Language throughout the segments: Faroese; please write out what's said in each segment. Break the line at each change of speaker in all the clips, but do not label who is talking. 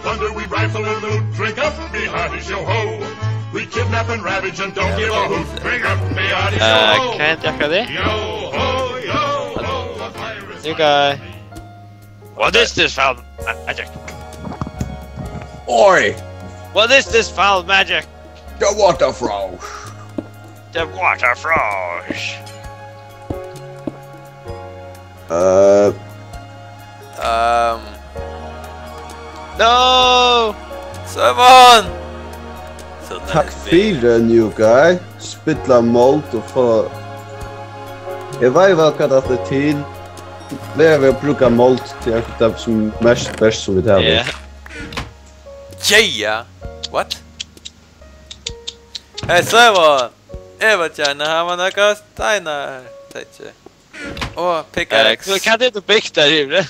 plunder, we rifle and loot. Drink up, me hearties, yo ho. We kidnap and ravage and don't give a hoot. Drink up, me hearties, yo ho.
Kan jag inte jacka det?
Yo ho, yo ho. A pirate's
You guy. What is this foul magic?
Oi!
What is this foul magic?
The waterfrosh!
The water frosh. No!
Simon! Så
Tack för new guy. Spittla malt och få... Jag vet vad kallat det till. Lever och plugga malt till det som mest bäst som vi tar.
Yeah.
Yeah! What? Hej Simon! Jag vet gärna här man några stenar. Tänkte. Åh, pickaxe.
Kan det inte bygga där inne?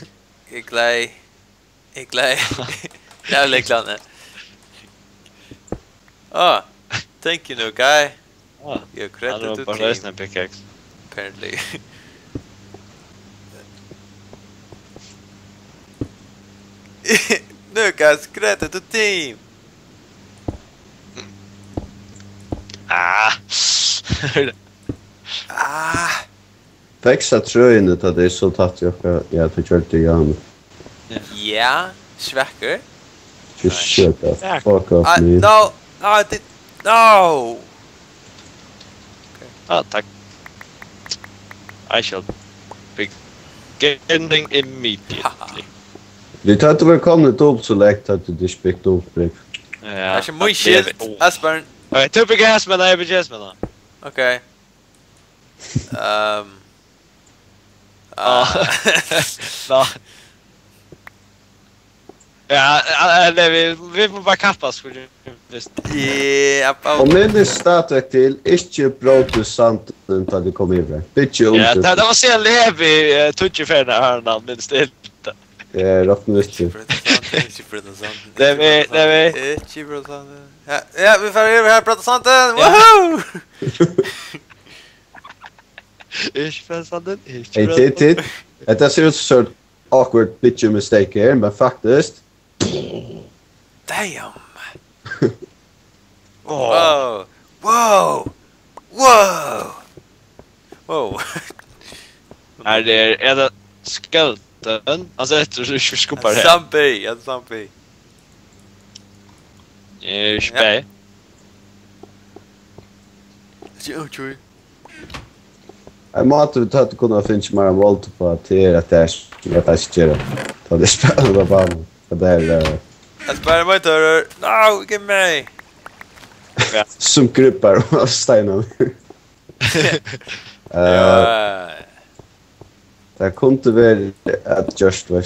Iglai. Jävla klanne. Thank you, new guy. You're credit to team.
Pickaxe.
Apparently. New guys, credit to team.
Växa tröjnet att det är så tatt jag tycker det igen.
Ja, svacker.
Just shut the fuck up me.
No, I did no.
Tack. I shall beginning immediately.
Det tar inte väl kommit upp så lätt att du spikt upp.
Ja.
Kanske muy shit. Asburn.
Okej, typ gas med det är med då.
Okej.
Ja, vi får bara kappas för det.
Yeah,
Och min statek till inte bråte sant när det kommer över. Bitch ut.
Ja, det var så levi touchfärna hörnan minst det.
Ja, rätt mycket.
Det vi.
Ja, vi får över här protestanten. Woohoo!
Hej, det ser ut som awkward bitch mistake här, men faktiskt.
Damn. Whoa. Whoa. Whoa. Whoa.
Är det skeleton? Alltså jag tror du skuppar det.
Zombie.
Spä.
Jag måste ta att kunna finna mer våld på att det är att det är skjera. Ta det spelar bara. Det är
Jag spelar mig inte. No, give me.
som gruppar och stenar. Det kunde väl att just var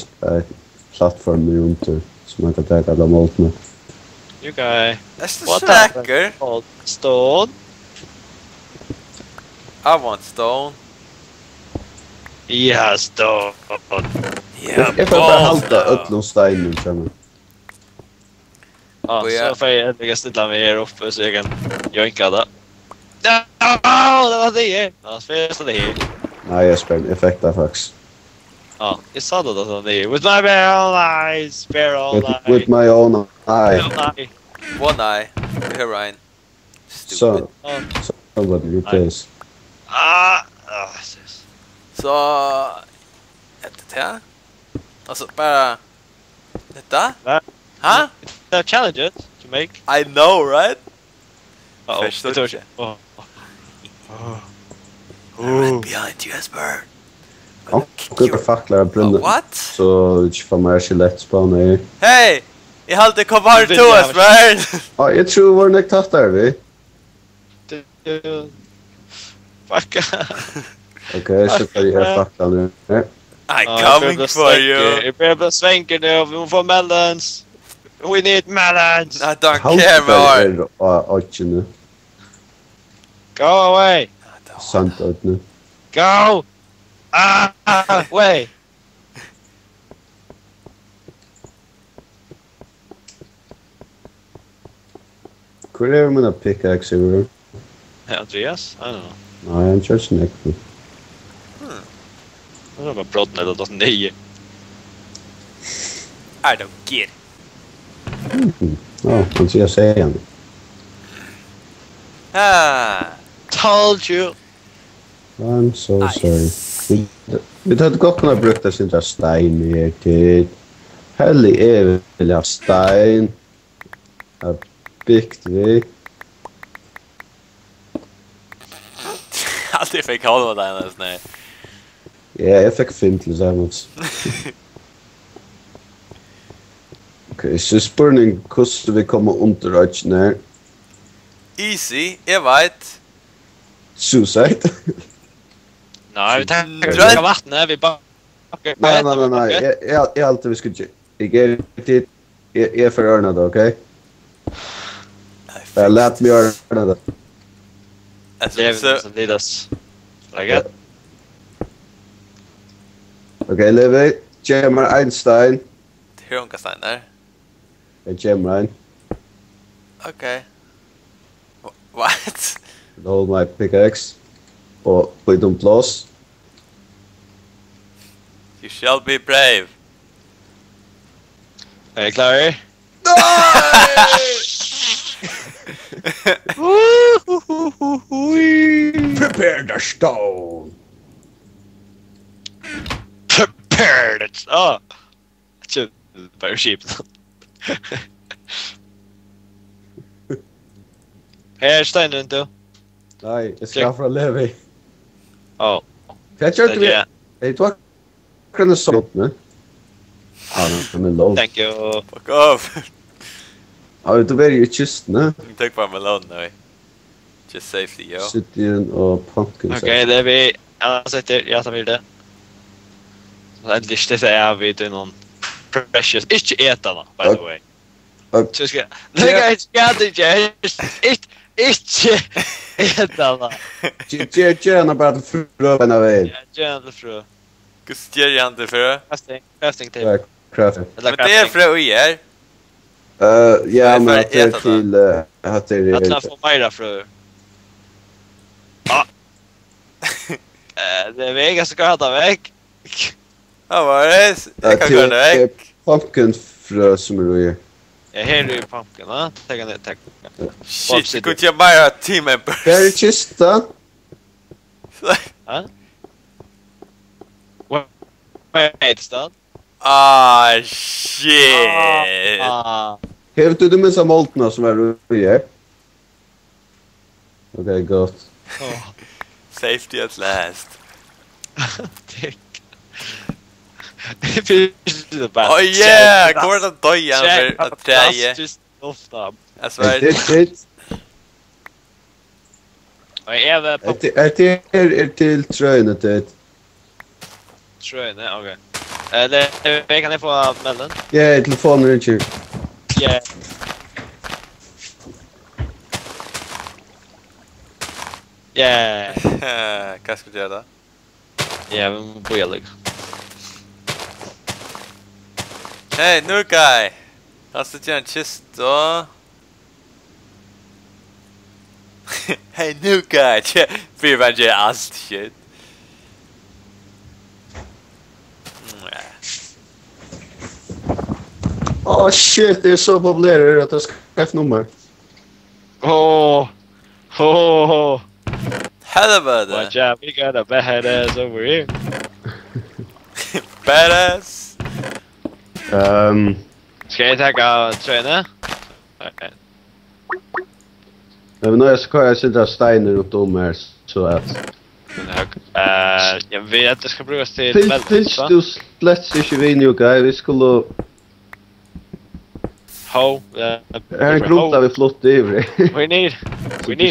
plattform runt som man kan ta alla mål med.
You guy.
That's the slacker.
Stone.
I want stone.
Ja, stone.
Yeah,
jag får bara halta ötlom steinen känner.
Ja, så får jag ändå ställa mig här uppe så jag kan joinka det. Det var det. Ja, så är det här.
Nej, jag spelar effekter faktiskt.
Ja, jag sa det då det. With my bare eyes,
with my own eye.
One eye. Here, Ryan.
So somebody replace.
Så ett här. Alltså bara detta? Huh?
The challenges to make.
I know, right? Right behind you, Esper.
Good facklar brunnar.
What?
Så inte får mer skilett spana i.
Hey! Jag hade kvar till Esper.
Ja, jag tror var det tatt där vi.
Fuck.
Okej, så får jag fackla nu.
I'm coming for you.
Jag behöver svänka nu, vi får melons. We need melons.
I don't care more.
Nu.
Go away.
Sant ut nu.
Go. Way.
Could I have a pickaxe over?
Andreas? I don't know.
Nej, han kör snäck.
Det var bara brottnet och 9.
I don't get it.
Ja, man ska säga igen.
Ah,
Told you!
I'm so
nice.
sorry. Vi hade gott kunnat bruka sin där stein här till. Hellig är väl av stein. Har byggt vi.
Alltid fick hålla där nästan. Nej.
Ja, jag fick 5 tillsammans. Okej, så spurning hur vi kommer under rötchen här.
Easy, jag vet.
Suicide.
Nej, vi tar vattnet, vi bara...
Nej. Jag alltid vi ska... Jag ger tid. Jag får göra det, okej? Lät mig göra det.
Levi som lidas. Läget?
Okej, Levi. Jammer Einstein.
Hur hon kan stanna där.
Jag jammer ein.
Okej. What?
Hold my pickaxe. Och put on plus.
You shall be brave.
Är ni klara?
Prepare the stone.
Prepared it! Ah! Tjuv, bara sheep. Här står den inte.
Nej, jag ska från Levi.
Oh.
Jag tror inte vi... Hej, du har kunnat sånt nu. Ja, men lång.
Thank you.
Fuck off.
Ja, du är ju tyst nu.
Take by Malone nu. Just safety, yo.
Sitter och pumpkin.
Okej, det är vi... Jag sätter, jag tar vid det. Så äntligen det säger vi till någon precious... Inte ätarna, by the way. Så ska... Lägga ett skatt inte ätarna.
Gärna bara till fröna väg.
Gärna frö.
Gustier jag inte för.
Crafting table.
Crafting.
Men det är frö och er.
Ja, men att det är till... Att det är...
Att man får mera frö. Det är vägen som ska hata väg.
Ja, vad är det? Jag kan gå det väg.
Pumpkinfrö som är då.
Jag är ju pumpkin, va? Tänk ner, tack.
Shit, kunde jag bara ha team members?
Det är kista.
Ja? Vad är det stad?
Ah, shit.
Helt du med samma moltna som är då är. Okej, gott.
Safety at last.
Tack. Oh
yeah! Kommer att döja för att träge. Jag svär.
Är till tröjna till.
Tröjna, okej. Kan jag få mellan?
Ja, telefonen är inte.
Ja. Ja.
Vad ska du göra då?
Ja, men på jag liksom.
Hey, new guy! Jag sitter i en kista. Hey, new guy! För man gör allt shit.
Oh shit, det är så populärt att jag ska skaffa nummer.
Helvete!
Watch out, we got a badass over here.
Badass!
Ska jag tagga tröjna? Okej.
Men nu ska jag sitta steiner runt om här så att...
Jag vet att det ska brukas till
Finns du slätt inte vi nu, guy? Vi skulle...
Ho.
Här är en grupp där vi flott ivrig.
We need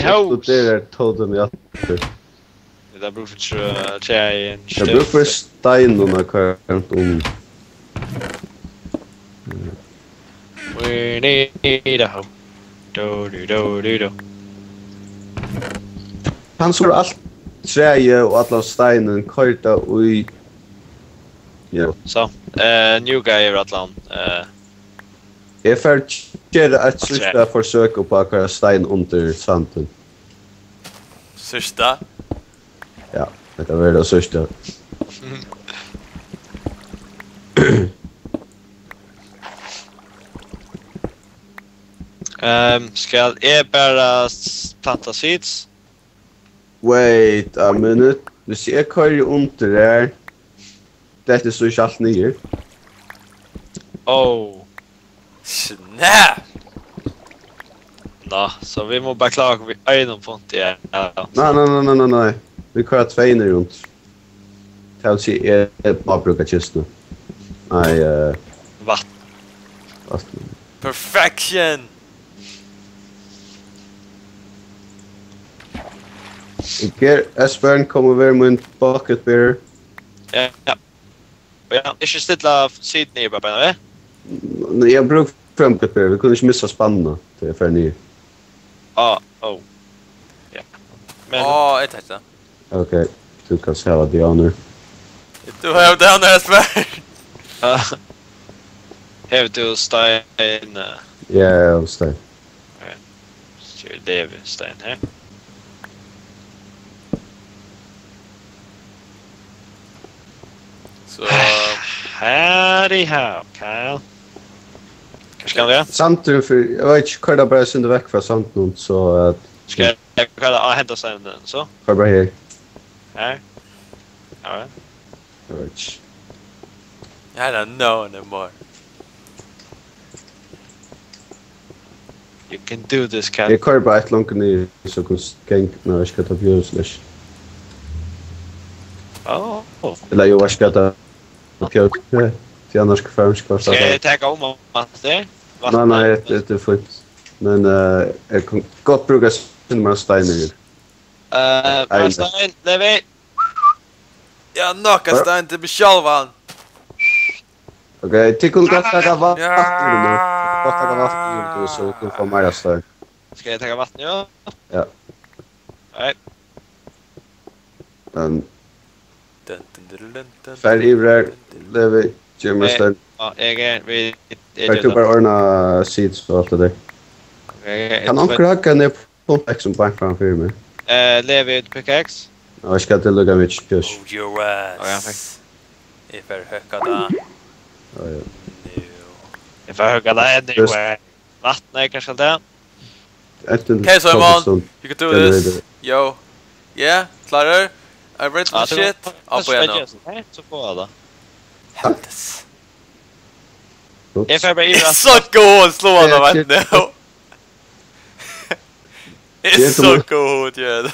hoes.
Det är tåden jag...
Det beror för tjejen.
Jag beror för steinerna kvar runt om.
We need a hoe. Do.
Han såg allt träje och alla steinen korta och i... Ja.
Så, new guy över Atlant.
Jag får göra ett sista försök på att köra stein under sanden.
Sista?
Ja, det kan vara det sista.
Ska jag bara planta seeds?
Wait a minute. Hvis jeg kører under her, dette står ikke alt nye.
Oh.
Snap!
Nå, så vi må bare klare vi øynene på det.
Nei. Vi kører tveiene rundt. Det vil si, jeg bare bruker kistene. Nei,
Vatten.
Perfection!
Ikke, Esbjørn kommer over min bucket bearer.
Ja. Ikke stilla siden i bare,
Jeg bruker frem bucket bearer, vi kunne ikke missa spannene til for nye.
Ja. Men...
jeg tar ikke.
Ok, du kan se the honor.
Du har det honor, Esbjørn!
Have du stein?
Ja, jeg har stein.
Kjør Levi stein her.
Så...
Her i her, Kyle. Hva skal det?
Samtidig for, jeg vet ikke, kører bare synder vekk fra samtidig, så at...
Skal jeg hente steinen så?
Kører bare her.
Her? Ja.
Jeg vet ikke.
I don't know anymore.
You can do this, Cat.
Jeg kører bare et langt ned, så kan jeg når jeg skal ta pjøslish. Eller jo, jeg skal ta pjøslish. Til annars skal jeg ikke
Skal jeg ta om at det?
Nei, det er fint. Men jeg kan godt bruke med steiner.
Stein, Levi!
Ja, nok av stein til besjalvan!
Ok, til kunne godt takke vatten nu. Godt takke vatten nu, så du får mer stein.
Skal jeg takke vatten, ja?
Ja.
Alright.
Fær ivrer, Levi, Jimmer stein.
Ja, jeg
Fær du bare ordna seeds og alt det der. Kan onker hakka ned på pumpek som bank fram fyrir meg?
Levi ut pickaxe.
Ja, jeg skal til lukka mitt kjøs.
Hold your ass. Jeg får høkka da.
Jeg får høyga det anyway. Vatten er kanskje det.
Okay, Simon, you can do this. Yo. Yeah, klarer? I'm ready for shit. Opp på igjen nå.
Så får jeg det.
Heldes.
Jeg får bare ivra.
Så god slå han av vatten nå. It's så god, gjør det.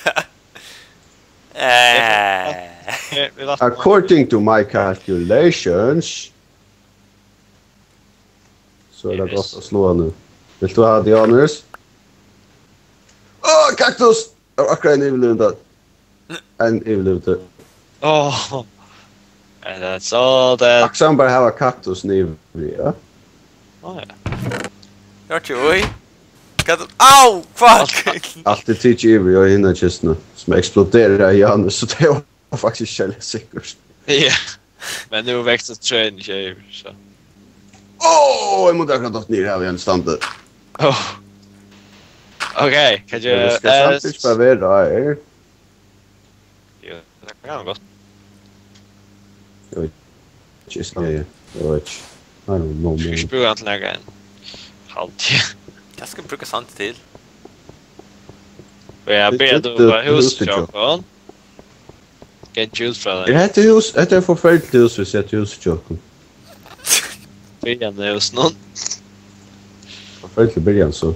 According to my calculations, så er det godt å slå nu. Vil du ha the honors? Åh, kaktus! Akkurat en ivelivende. En ivelivende.
And that's all that...
Akkurat bare ha kaktus ivelivende, ja?
Gjør ikke, oi. Au, fuck!
Alltid tidlig ivelivende og hinna kistene, som eksploderer i Janus, så det var faktisk kjellig sikkert.
Ja, men nu växer tröjen i tjejer, så...
Jeg måtte akkurat dott ned her igjen standet.
Okej, kan du...
Det skal samtidig bare være her.
Jo, det kan godt.
Jeg vet ikke, jeg vet ikke. I don't know,
Skal
man.
ikke bruke han til lage en halvtid.
Jeg skal bruke sant til.
Og jeg ber du på husjokken. Get juice fra den.
Det er forferdelig hus hvis jeg er til husjokken.
Byrjan er hos noen.
Forferdelig byrjan, så.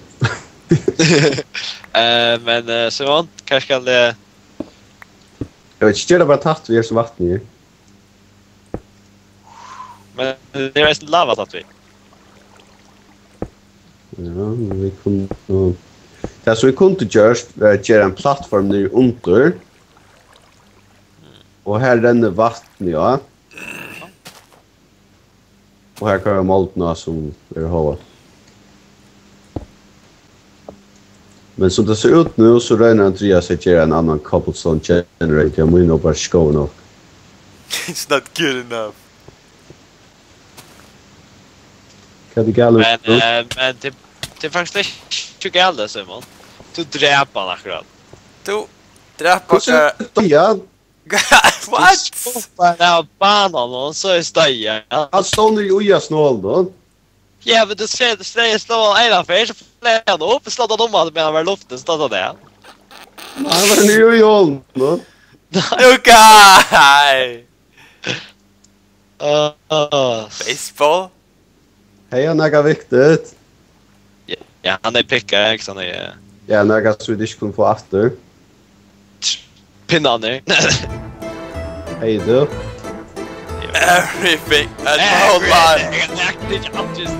Men Simon, hva skal det...
Jeg vet ikke, det er bare tatt vi er som vatten i.
Men det er en lava tatt vi.
Ja, men vi kunne... Det som vi kunne gjøre en plattform nere under. Og her renner vatten, ja. Og her kan jeg måltene som er hova. Men som det ser ut nu så regner Andreas att göra en annan cobblestone generator. Jag må nog bara skåva nog.
It's not good enough.
Kan det gälla?
Men det är faktiskt inte gälla, Simon. Du dräper han akkurat.
Du dräper...
Ja.
What?
Stoppar den här banan och så är staja.
Han står ner i oja snål då.
Ja, men du säger slå en av för så fler han upp och slå den om med han var luften stod där.
Nej, men nu Jon, då.
Okay. Baseball.
Hej, han är viktigt.
Ja, han är pickar, ikke sånn är.
Ja, några Swedish kun få after.
Pinnaner.
Hej du.
Everything. That's all life.
I'm just